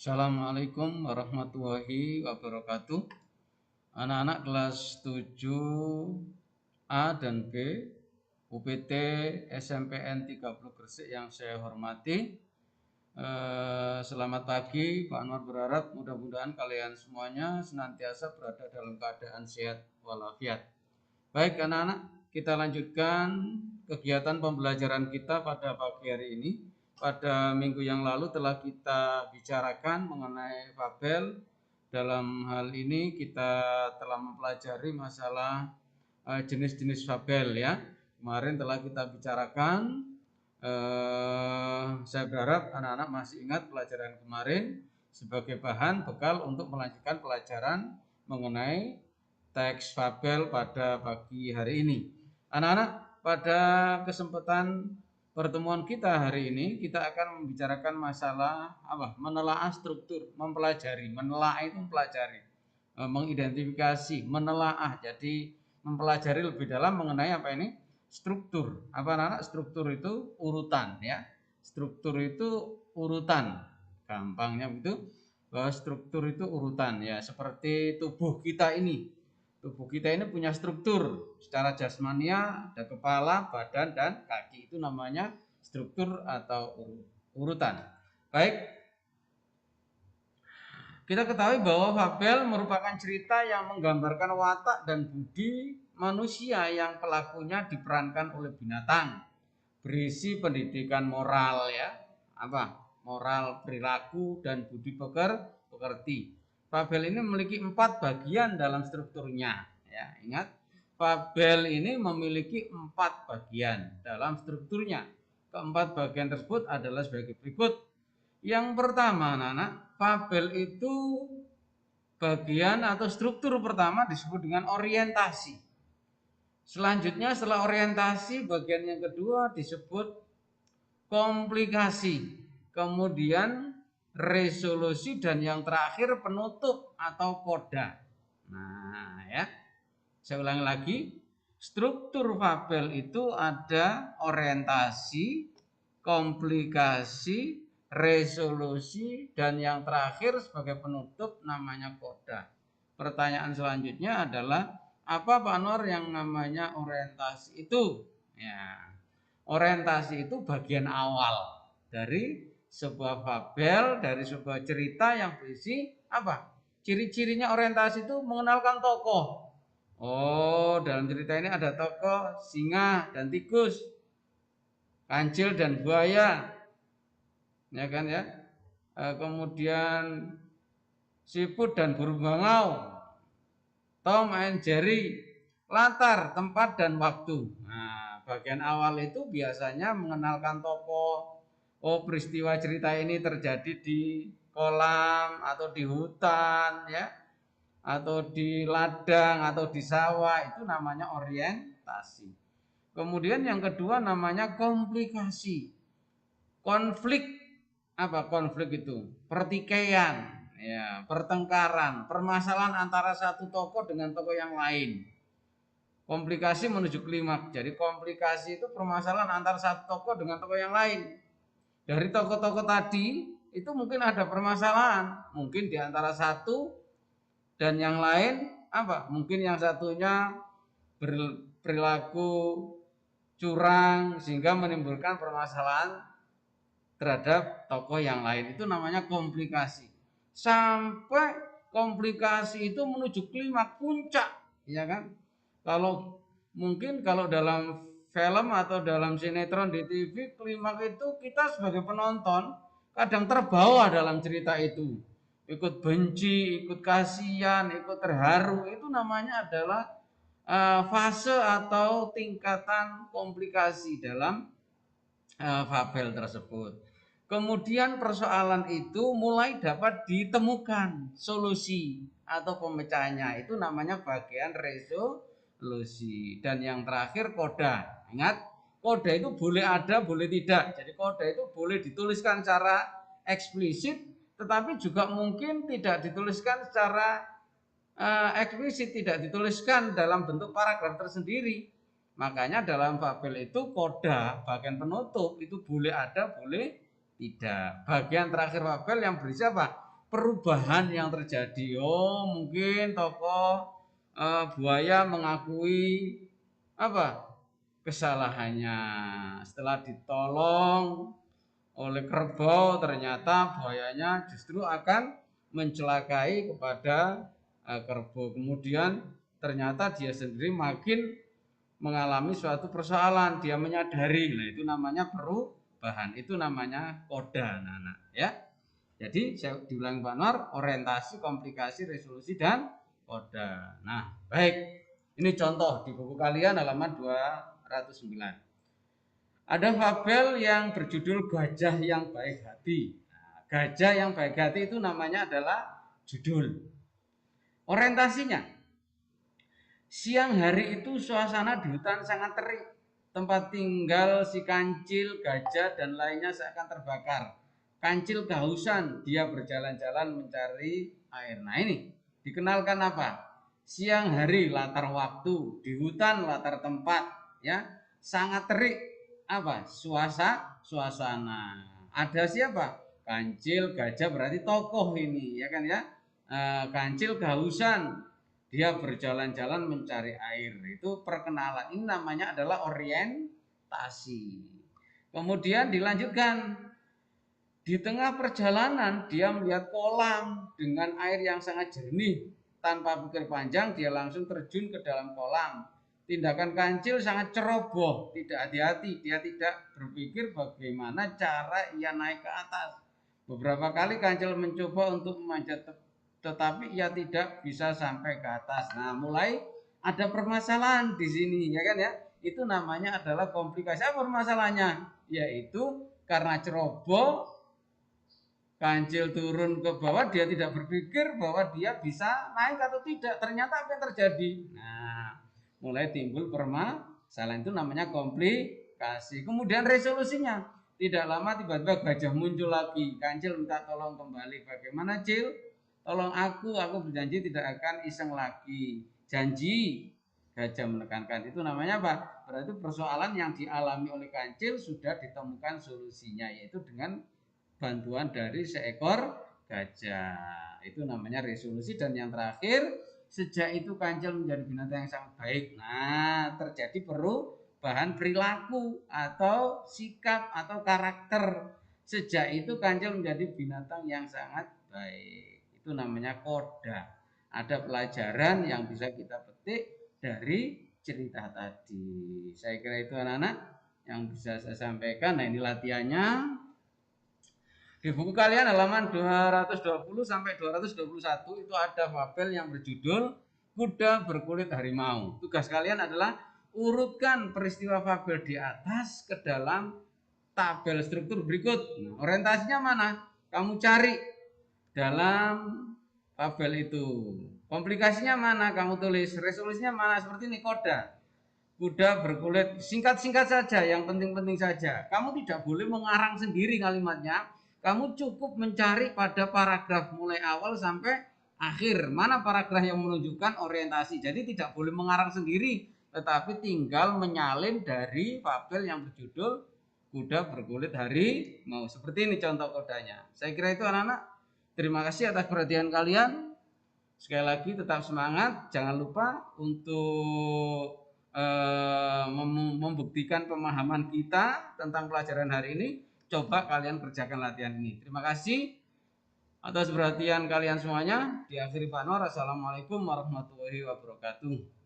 Assalamualaikum warahmatullahi wabarakatuh. Anak-anak kelas 7A dan B UPT SMPN 30 Gresik yang saya hormati. Selamat pagi, Pak Anwar berharap mudah-mudahan kalian semuanya senantiasa berada dalam keadaan sehat walafiat. Baik anak-anak, kita lanjutkan kegiatan pembelajaran kita pada pagi hari ini. Pada minggu yang lalu telah kita bicarakan mengenai fabel. Dalam hal ini kita telah mempelajari masalah jenis-jenis fabel ya. Kemarin telah kita bicarakan. Saya berharap anak-anak masih ingat pelajaran kemarin sebagai bahan bekal untuk melanjutkan pelajaran mengenai teks fabel pada pagi hari ini. Anak-anak, pada kesempatan pertemuan kita hari ini kita akan membicarakan masalah menelaah struktur, mempelajari, menelaah itu mempelajari, mengidentifikasi, menelaah. Jadi mempelajari lebih dalam mengenai apa ini? Struktur. Apa anak-anak? Struktur itu urutan ya. Struktur itu urutan. Gampangnya begitu. Bahwa struktur itu urutan ya, seperti tubuh kita ini. Tubuh kita ini punya struktur secara jasmania, ada kepala, badan, dan kaki. Itu namanya struktur atau urutan. Baik, kita ketahui bahwa fabel merupakan cerita yang menggambarkan watak dan budi manusia yang pelakunya diperankan oleh binatang. Berisi pendidikan moral ya, moral, perilaku, dan budi pekerti. Fabel ini memiliki 4 bagian dalam strukturnya. Ya, ingat, fabel ini memiliki 4 bagian dalam strukturnya. Keempat bagian tersebut adalah sebagai berikut. Yang pertama, anak-anak, fabel itu bagian atau struktur pertama disebut dengan orientasi. Selanjutnya setelah orientasi, bagian yang kedua disebut komplikasi. Kemudian resolusi dan yang terakhir penutup atau koda. Nah, ya. Saya ulangi lagi. Struktur fabel itu ada orientasi, komplikasi, resolusi, dan yang terakhir sebagai penutup namanya koda. Pertanyaan selanjutnya adalah apa Pak Anwar yang namanya orientasi itu? Ya, orientasi itu bagian awal dari sebuah fabel, dari sebuah cerita yang berisi apa? Ciri-cirinya orientasi itu mengenalkan tokoh. Oh, dalam cerita ini ada tokoh singa dan tikus, kancil dan buaya, ya kan ya. Kemudian siput dan burung bangau, Tom and Jerry, latar, tempat, dan waktu. Nah, bagian awal itu biasanya mengenalkan tokoh. Oh, peristiwa cerita ini terjadi di kolam atau di hutan ya, atau di ladang atau di sawah. Itu namanya orientasi. Kemudian yang kedua namanya komplikasi. Konflik. Apa konflik itu? Pertikaian, ya, pertengkaran, permasalahan antara satu tokoh dengan tokoh yang lain. Komplikasi menuju klimaks. Jadi komplikasi itu permasalahan antara satu tokoh dengan tokoh yang lain. Dari tokoh-tokoh tadi itu mungkin ada permasalahan, mungkin di antara satu dan yang lain mungkin yang satunya berperilaku curang sehingga menimbulkan permasalahan terhadap tokoh yang lain. Itu namanya komplikasi. Sampai komplikasi itu menuju klimaks, puncak, ya kan? Kalau dalam film atau dalam sinetron di TV, klimaks itu kita sebagai penonton kadang terbawa dalam cerita itu. Ikut benci, ikut kasihan, ikut terharu. Itu namanya adalah fase atau tingkatan komplikasi dalam fabel tersebut. Kemudian persoalan itu mulai dapat ditemukan solusi atau pemecahannya. Itu namanya bagian resolusi. Dan yang terakhir koda. Ingat, koda itu boleh ada, boleh tidak. Jadi koda itu boleh dituliskan secara eksplisit, tetapi juga mungkin tidak dituliskan secara eksplisit, tidak dituliskan dalam bentuk paragraf tersendiri. Makanya dalam fabel itu koda, bagian penutup itu boleh ada, boleh tidak. Bagian terakhir fabel yang berisi apa? perubahan yang terjadi. Oh, mungkin tokoh buaya mengakui apa kesalahannya setelah ditolong oleh kerbau, ternyata buayanya justru akan mencelakai kepada kerbau. Kemudian ternyata dia sendiri makin mengalami suatu persoalan, dia menyadari. Nah, itu namanya perubahan, itu namanya koda, anak-anak ya. Jadi saya diulang Pak Anwar, orientasi, komplikasi, resolusi, dan koda. Nah, baik. Ini contoh di buku kalian halaman 209. Ada fabel yang berjudul Gajah yang Baik Hati. Nah, Gajah yang Baik Hati itu namanya adalah judul. Orientasinya, siang hari itu suasana di hutan sangat terik. Tempat tinggal si kancil, gajah, dan lainnya seakan terbakar. Kancil kehausan, dia berjalan-jalan mencari air. Nah ini, dikenalkan apa? Siang hari latar waktu, di hutan latar tempat, ya sangat terik. Apa? Suasana. Ada siapa? Kancil, gajah berarti tokoh ini, ya kan ya? Kancil kehausan, dia berjalan-jalan mencari air. Itu perkenalan. Ini namanya adalah orientasi. Kemudian dilanjutkan. Di tengah perjalanan dia melihat kolam dengan air yang sangat jernih. Tanpa pikir panjang dia langsung terjun ke dalam kolam. Tindakan kancil sangat ceroboh, tidak hati-hati. Dia tidak berpikir bagaimana cara ia naik ke atas. Beberapa kali kancil mencoba untuk memanjat, tetapi ia tidak bisa sampai ke atas. Nah, mulai ada permasalahan di sini, ya kan ya? Itu namanya adalah komplikasi. Apa permasalahannya? Yaitu karena ceroboh, kancil turun ke bawah, dia tidak berpikir bahwa dia bisa naik atau tidak. Ternyata apa yang terjadi? Nah, mulai timbul permasalahan, itu namanya komplikasi. Kemudian resolusinya, tidak lama tiba-tiba gajah muncul lagi. Kancil minta tolong kembali. Bagaimana, Cil? Tolong aku berjanji tidak akan iseng lagi. Janji. Gajah menekankan. Itu namanya apa? Berarti persoalan yang dialami oleh kancil sudah ditemukan solusinya, yaitu dengan bantuan dari seekor gajah. Itu namanya resolusi. Dan yang terakhir, sejak itu kancil menjadi binatang yang sangat baik. Nah, terjadi perubahan perilaku atau sikap atau karakter. Sejak itu kancil menjadi binatang yang sangat baik. Itu namanya koda. Ada pelajaran yang bisa kita petik dari cerita tadi. Saya kira itu anak-anak yang bisa saya sampaikan. Nah, ini latihannya. Di buku kalian halaman 220 sampai 221 itu ada fabel yang berjudul Kuda Berkulit Harimau. Tugas kalian adalah urutkan peristiwa fabel di atas ke dalam tabel struktur berikut. Nah, orientasinya mana? Kamu cari dalam fabel itu. Komplikasinya mana? Kamu tulis. Resolusinya mana? Seperti ini, koda. Kuda berkulit, singkat-singkat saja, yang penting-penting saja. Kamu tidak boleh mengarang sendiri kalimatnya. Kamu cukup mencari pada paragraf mulai awal sampai akhir. Mana paragraf yang menunjukkan orientasi. Jadi tidak boleh mengarang sendiri, tetapi tinggal menyalin dari fabel yang berjudul Kuda Berkulit Harimau. Seperti ini contoh kodanya. Saya kira itu anak-anak. Terima kasih atas perhatian kalian. Sekali lagi tetap semangat. Jangan lupa untuk membuktikan pemahaman kita tentang pelajaran hari ini. Coba kalian kerjakan latihan ini. Terima kasih atas perhatian kalian semuanya. Diakhiri Pak Anwar. Assalamualaikum warahmatullahi wabarakatuh.